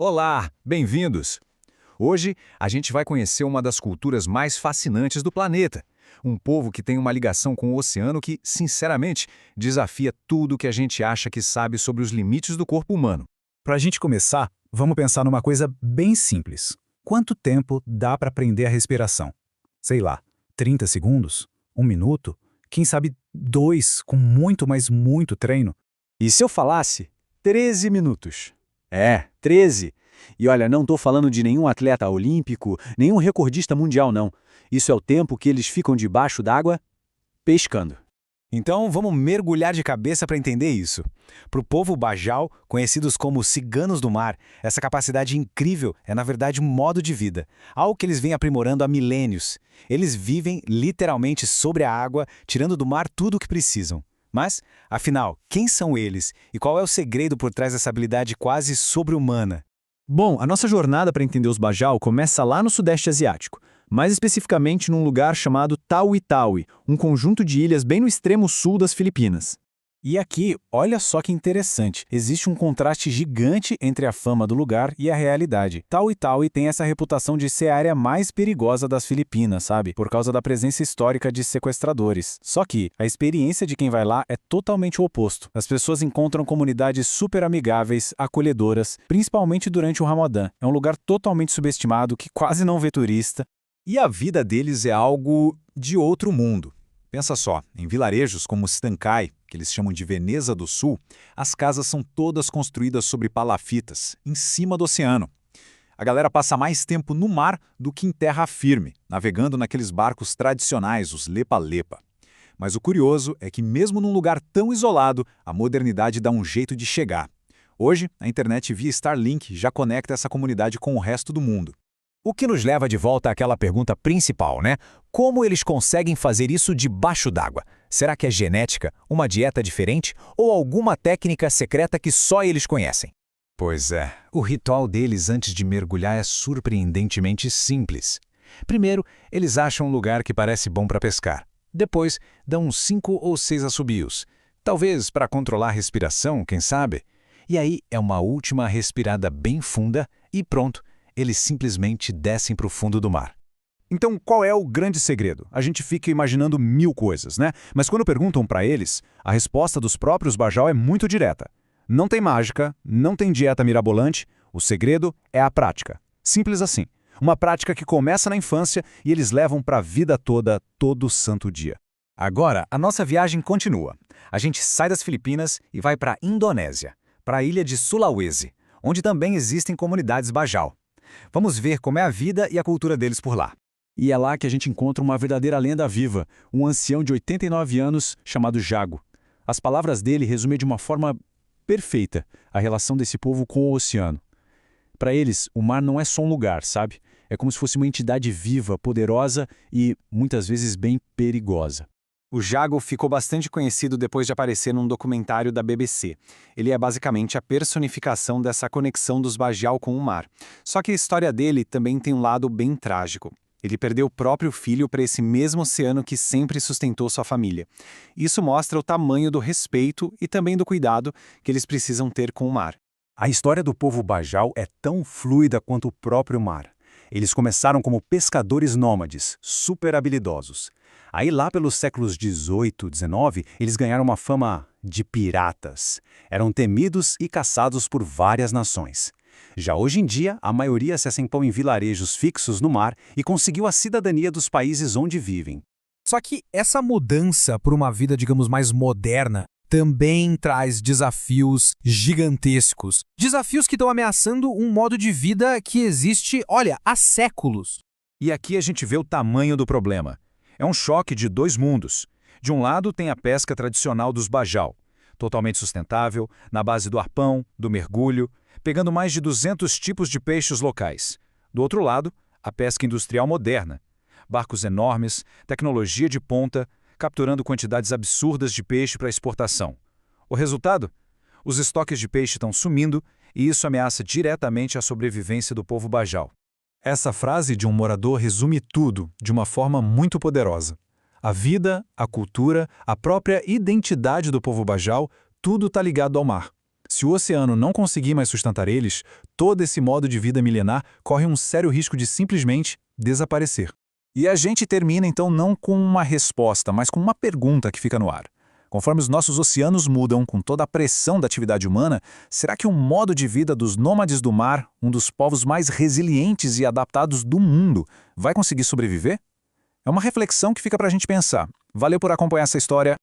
Olá, bem-vindos! Hoje a gente vai conhecer uma das culturas mais fascinantes do planeta. Um povo que tem uma ligação com o oceano que, sinceramente, desafia tudo o que a gente acha que sabe sobre os limites do corpo humano. Para a gente começar, vamos pensar numa coisa bem simples. Quanto tempo dá para aprender a respiração? Sei lá, 30 segundos? 1 minuto? Quem sabe 2, com muito, mas muito treino? E se eu falasse 13 minutos? 13. E olha, não estou falando de nenhum atleta olímpico, nenhum recordista mundial, não. Isso é o tempo que eles ficam debaixo d'água pescando. Então vamos mergulhar de cabeça para entender isso. Para o povo Bajau, conhecidos como ciganos do mar, essa capacidade incrível é na verdade um modo de vida, algo que eles vêm aprimorando há milênios. Eles vivem literalmente sobre a água, tirando do mar tudo o que precisam. Mas, afinal, quem são eles e qual é o segredo por trás dessa habilidade quase sobre-humana? Bom, a nossa jornada para entender os Bajau começa lá no Sudeste Asiático, mais especificamente num lugar chamado Tawi-Tawi, um conjunto de ilhas bem no extremo sul das Filipinas. E aqui, olha só que interessante, existe um contraste gigante entre a fama do lugar e a realidade. Tawi-Tawi tem essa reputação de ser a área mais perigosa das Filipinas, sabe? Por causa da presença histórica de sequestradores. Só que a experiência de quem vai lá é totalmente o oposto. As pessoas encontram comunidades super amigáveis, acolhedoras, principalmente durante o Ramadã. É um lugar totalmente subestimado, que quase não vê turista. E a vida deles é algo de outro mundo. Pensa só, em vilarejos como Stancai, que eles chamam de Veneza do Sul, as casas são todas construídas sobre palafitas, em cima do oceano. A galera passa mais tempo no mar do que em terra firme, navegando naqueles barcos tradicionais, os lepa-lepa. Mas o curioso é que mesmo num lugar tão isolado, a modernidade dá um jeito de chegar. Hoje, a internet via Starlink já conecta essa comunidade com o resto do mundo. O que nos leva de volta àquela pergunta principal, né? Como eles conseguem fazer isso debaixo d'água? Será que é genética, uma dieta diferente ou alguma técnica secreta que só eles conhecem? Pois é, o ritual deles antes de mergulhar é surpreendentemente simples. Primeiro, eles acham um lugar que parece bom para pescar. Depois, dão uns 5 ou 6 assobios. Talvez para controlar a respiração, quem sabe? E aí é uma última respirada bem funda e pronto. Eles simplesmente descem para o fundo do mar. Então, qual é o grande segredo? A gente fica imaginando 1000 coisas, né? Mas quando perguntam para eles, a resposta dos próprios Bajau é muito direta. Não tem mágica, não tem dieta mirabolante, o segredo é a prática. Simples assim. Uma prática que começa na infância e eles levam para a vida toda, todo santo dia. Agora, a nossa viagem continua. A gente sai das Filipinas e vai para a Indonésia, para a ilha de Sulawesi, onde também existem comunidades Bajau. Vamos ver como é a vida e a cultura deles por lá. E é lá que a gente encontra uma verdadeira lenda viva, um ancião de 89 anos chamado Jago. As palavras dele resumem de uma forma perfeita a relação desse povo com o oceano. Para eles, o mar não é só um lugar, sabe? É como se fosse uma entidade viva, poderosa e, muitas vezes, bem perigosa. O Jago ficou bastante conhecido depois de aparecer num documentário da BBC. Ele é basicamente a personificação dessa conexão dos Bajau com o mar. Só que a história dele também tem um lado bem trágico. Ele perdeu o próprio filho para esse mesmo oceano que sempre sustentou sua família. Isso mostra o tamanho do respeito e também do cuidado que eles precisam ter com o mar. A história do povo Bajau é tão fluida quanto o próprio mar. Eles começaram como pescadores nômades, super habilidosos. Aí lá pelos séculos XVIII, XIX, eles ganharam uma fama de piratas. Eram temidos e caçados por várias nações. Já hoje em dia, a maioria se assentou em vilarejos fixos no mar e conseguiu a cidadania dos países onde vivem. Só que essa mudança para uma vida, digamos, mais moderna, também traz desafios gigantescos. Desafios que estão ameaçando um modo de vida que existe, olha, há séculos. E aqui a gente vê o tamanho do problema. É um choque de 2 mundos. De um lado tem a pesca tradicional dos Bajau, totalmente sustentável, na base do arpão, do mergulho, pegando mais de 200 tipos de peixes locais. Do outro lado, a pesca industrial moderna. Barcos enormes, tecnologia de ponta, capturando quantidades absurdas de peixe para exportação. O resultado? Os estoques de peixe estão sumindo e isso ameaça diretamente a sobrevivência do povo Bajau. Essa frase de um morador resume tudo de uma forma muito poderosa. A vida, a cultura, a própria identidade do povo Bajau, tudo está ligado ao mar. Se o oceano não conseguir mais sustentar eles, todo esse modo de vida milenar corre um sério risco de simplesmente desaparecer. E a gente termina então não com uma resposta, mas com uma pergunta que fica no ar. Conforme os nossos oceanos mudam com toda a pressão da atividade humana, será que o modo de vida dos nômades do mar, um dos povos mais resilientes e adaptados do mundo, vai conseguir sobreviver? É uma reflexão que fica para a gente pensar. Valeu por acompanhar essa história.